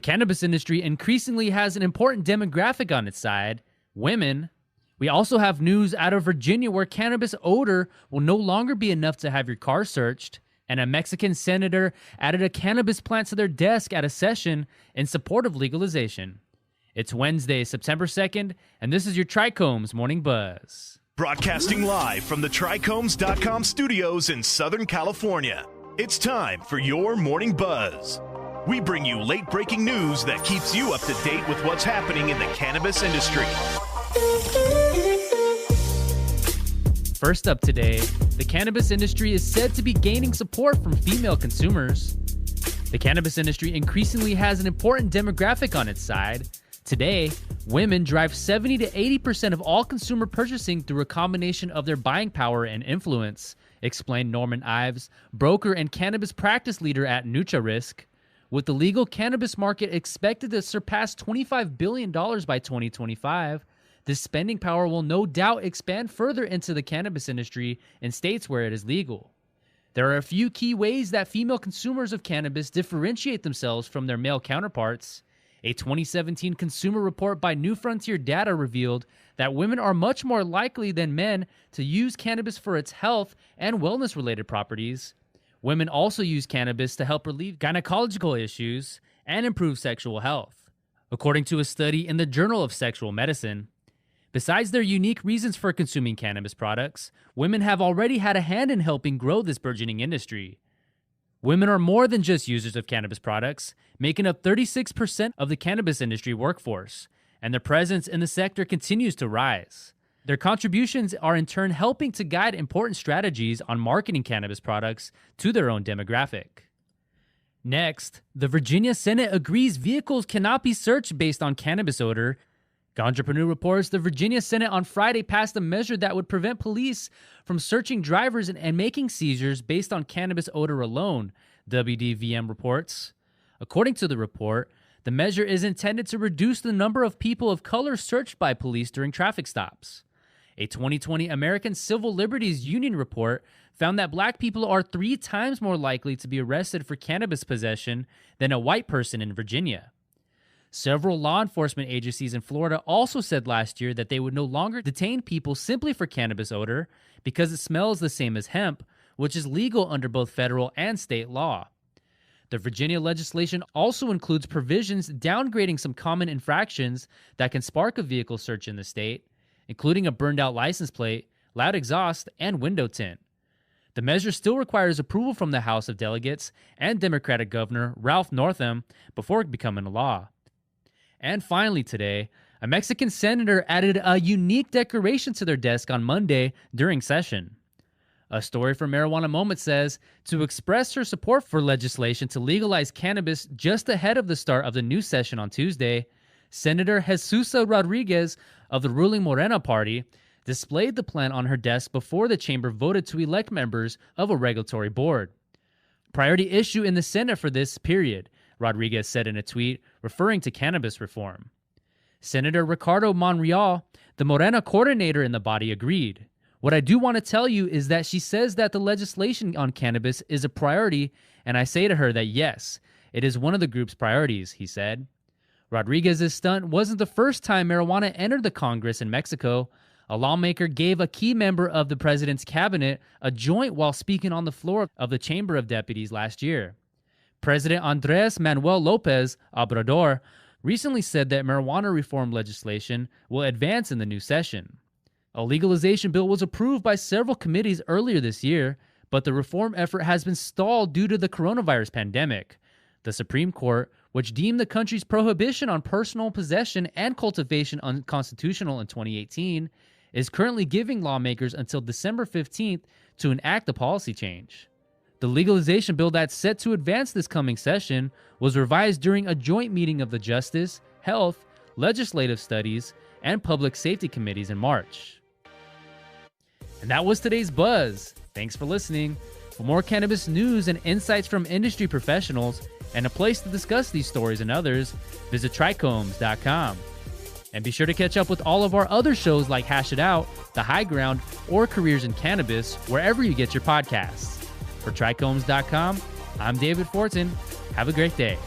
cannabis industry increasingly has an important demographic on its side, women. We also have news out of Virginia where cannabis odor will no longer be enough to have your car searched, and a Mexican senator added a cannabis plant to their desk at a session in support of legalization. It's Wednesday, September 2nd, and this is your TRICHOMES Morning Buzz. Broadcasting live from the TRICHOMES.com studios in Southern California. It's time for your Morning Buzz. We bring you late-breaking news that keeps you up to date with what's happening in the cannabis industry. First up today, the cannabis industry is said to be gaining support from female consumers. The cannabis industry increasingly has an important demographic on its side. Today, women drive 70 to 80% of all consumer purchasing through a combination of their buying power and influence, explained Norman Ives, broker and cannabis practice leader at NutraRisk. With the legal cannabis market expected to surpass $25 billion by 2025, this spending power will no doubt expand further into the cannabis industry in states where it is legal. There are a few key ways that female consumers of cannabis differentiate themselves from their male counterparts. A 2017 consumer report by New Frontier Data revealed that women are much more likely than men to use cannabis for its health and wellness-related properties. Women also use cannabis to help relieve gynecological issues and improve sexual health, according to a study in the Journal of Sexual Medicine. Besides their unique reasons for consuming cannabis products, women have already had a hand in helping grow this burgeoning industry. Women are more than just users of cannabis products, making up 36% of the cannabis industry workforce, and their presence in the sector continues to rise. Their contributions are in turn helping to guide important strategies on marketing cannabis products to their own demographic. Next, the Virginia Senate agrees vehicles cannot be searched based on cannabis odor. Ganjapreneur reports the Virginia Senate on Friday passed a measure that would prevent police from searching drivers and making seizures based on cannabis odor alone, WDVM reports. According to the report, the measure is intended to reduce the number of people of color searched by police during traffic stops. A 2020 American Civil Liberties Union report found that black people are 3 times more likely to be arrested for cannabis possession than a white person in Virginia. Several law enforcement agencies in Florida also said last year that they would no longer detain people simply for cannabis odor because it smells the same as hemp, which is legal under both federal and state law. The Virginia legislation also includes provisions downgrading some common infractions that can spark a vehicle search in the state, including a burned-out license plate, loud exhaust, and window tint. The measure still requires approval from the House of Delegates and Democratic Governor Ralph Northam before becoming a law. And finally today, a Mexican senator added a unique decoration to their desk on Monday during session. A story from Marijuana Moment says, to express her support for legislation to legalize cannabis just ahead of the start of the new session on Tuesday, Senator Jesusa Rodriguez of the ruling Morena party displayed the plan on her desk before the chamber voted to elect members of a regulatory board. Priority issue in the Senate for this period, Rodriguez said in a tweet referring to cannabis reform. Senator Ricardo Monreal, the Morena coordinator in the body, agreed. What I do want to tell you is that she says that the legislation on cannabis is a priority, and I say to her that yes, it is one of the group's priorities, he said. Rodriguez's stunt wasn't the first time marijuana entered the Congress in Mexico. A lawmaker gave a key member of the president's cabinet a joint while speaking on the floor of the Chamber of Deputies last year. President Andrés Manuel López Obrador recently said that marijuana reform legislation will advance in the new session. A legalization bill was approved by several committees earlier this year, but the reform effort has been stalled due to the coronavirus pandemic. The Supreme Court, which deemed the country's prohibition on personal possession and cultivation unconstitutional in 2018, is currently giving lawmakers until December 15th to enact the policy change. The legalization bill that's set to advance this coming session was revised during a joint meeting of the Justice, Health, Legislative Studies, and Public Safety Committees in March. And that was today's Buzz. Thanks for listening. For more cannabis news and insights from industry professionals and a place to discuss these stories and others, visit TRICHOMES.com. And be sure to catch up with all of our other shows like Hash It Out, The High Ground, or Careers in Cannabis, wherever you get your podcasts. For TRICHOMES.com, I'm David Fortin. Have a great day.